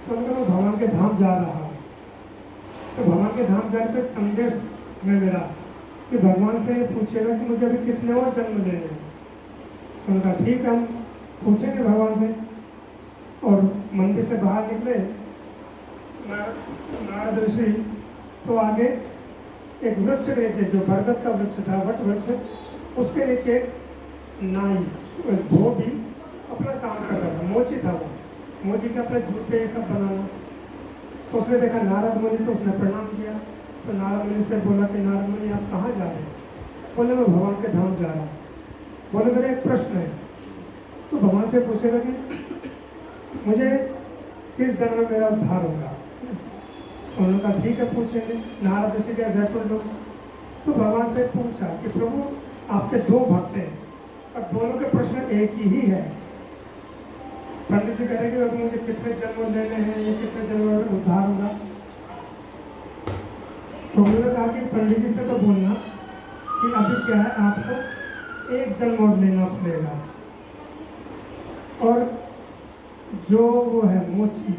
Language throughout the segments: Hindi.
तो मैं भगवान के धाम जा रहा हूँ। तो भगवान के धाम जाने पर संदेश में मेरा कि भगवान से पूछेगा कि मुझे अभी कितने और जन्म लेने हैं। तो उनका ठीक है, हम पूछेंगे भगवान से। और मंदिर से बाहर निकले नारद ऋषि, तो आगे एक वृक्ष के नीचे, जो बरगद का वृक्ष था, वट वृक्ष, उसके नीचे नाई धोबी अपना काम कर रहा था। मोची था वो, मोची के अपने जूते ये सब बनाना। तो उसने देखा नारद मुनि, तो उसने प्रणाम किया। तो नारद मुनि से बोला कि नारद मुनि आप कहाँ जा रहे हैं? बोले मैं भगवान के धाम जा रहा हूँ। बोले मेरा एक प्रश्न है। तो भगवान से पूछेगा कि मुझे किस जन्म में मेरा उद्धार होगा। तो उन्होंने कहा ठीक है, पूछेंगे। नारद ऋषि गए जयपुर लोग, तो भगवान से पूछा कि प्रभु आपके दो भक्त हैं और दोनों के प्रश्न एक ही है। पंडित जी कह रहे कि मुझे कितने जन्म लेने हैं, ये कितने जन्म में उद्धार होगा। तो उन्होंने कहा कि पंडित जी से तो बोलना कि अभी क्या है, आपको एक जन्म और लेना पड़ेगा। और जो वो है मोची,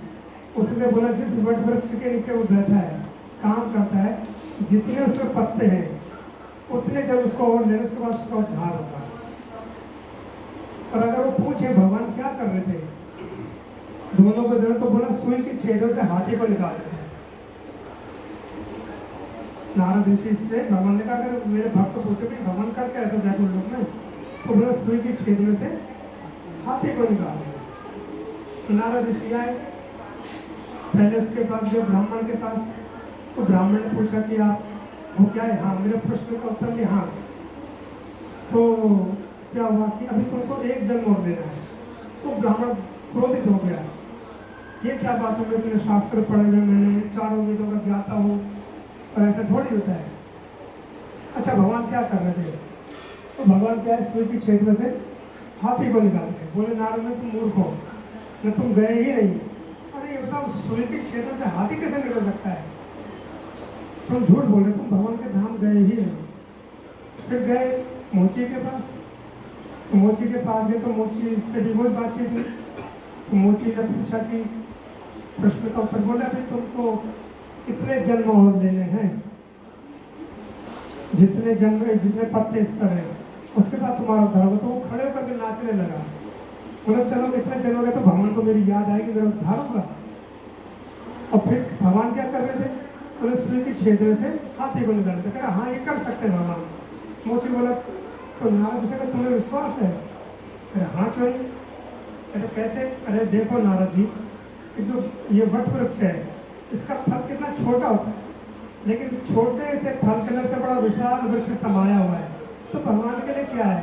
उसने बोला जिस वट वृक्ष के नीचे वो बैठा है, काम करता है, जितने उसमें पत्ते हैं उतने जब उसको और लेने, उसके बाद उसका उद्धार होगा। और अगर वो पूछे भगवान क्या कर रहे थे, दोनों को दे, तो बोला सुई की छेदों से हाथी को निकालते हैं। नारद ऋषि से भगवान ने कहा अगर मेरे भक्त पूछे कि भगवान कर क्या रहता जयपुर लोग में, तो बोला सुई की छेद में से हाथी को निकालते हैं। तो नारद ऋषि आए, पहले उसके पास जो ब्राह्मण के पास, तो ब्राह्मण ने पूछा कि आप वो क्या है? हाँ, मेरे प्रश्न का उत्तर दिया हाँ। तो क्या हुआ कि अभी तुमको एक जन्म और देना है। तो ब्राह्मण क्रोधित हो गया, ये क्या बात है, मैंने शास्त्र पढ़े हुए, मैंने चारों वेदों का ज्ञाता हूँ, और ऐसा थोड़ी होता है। अच्छा, भगवान क्या कर रहे थे? तो भगवान क्या है, सुई की छेद में से हाथी को निकालते। बोले नारद में तुम मूर्ख हो, न तुम गए ही नहीं। अरे ये बताओ, सूर्य के क्षेत्र से हाथी कैसे निकल सकता है? तुम झूठ बोल रहे, तुम भगवान के धाम गए ही नहीं। फिर गए मोची के पास, तो मोची के पास गए, तो मोची से भी वही बातचीत हुई। तो मोची ने पूछा कि प्रश्न का उत्तर बोला, अभी तुमको इतने जन्म और लेने हैं, जितने जन्म, जितने पत्ते इस पर है, उसके बाद तुम्हारा उद्धार होगा। तो वो खड़े होकर के नाचने लगा। बोला चलो इतने जन्म हो गए तो भगवान को मेरी याद आएगी, मेरा उद्धार होगा। और फिर भगवान क्या कर रहे थे? उन्हें सुई की छेद में से हाथी को निकालते। कहा हाँ, ये कर सकते हैं भगवान। मोची बोला, तो नारद जी का तुम्हें विश्वास है? अरे हाँ, क्यों नहीं? अरे कैसे? अरे देखो नारद जी, जो ये वट वृक्ष है, इसका फल कितना छोटा होता है, लेकिन इस छोटे से फल के अंदर बड़ा विशाल वृक्ष समाया हुआ है। तो भगवान के लिए क्या है,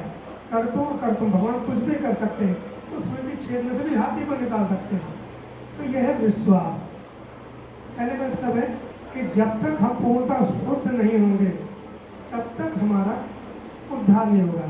कर दो कर तुम, भगवान कुछ भी कर सकते हैं। तो सूर्य की छेद में से भी हाथी को निकाल सकते हैं। तो यह है विश्वास। कहने का मतलब है कि जब तक हम पूर्णतः शुद्ध नहीं होंगे, तब तक हमारा उद्धार नहीं होगा।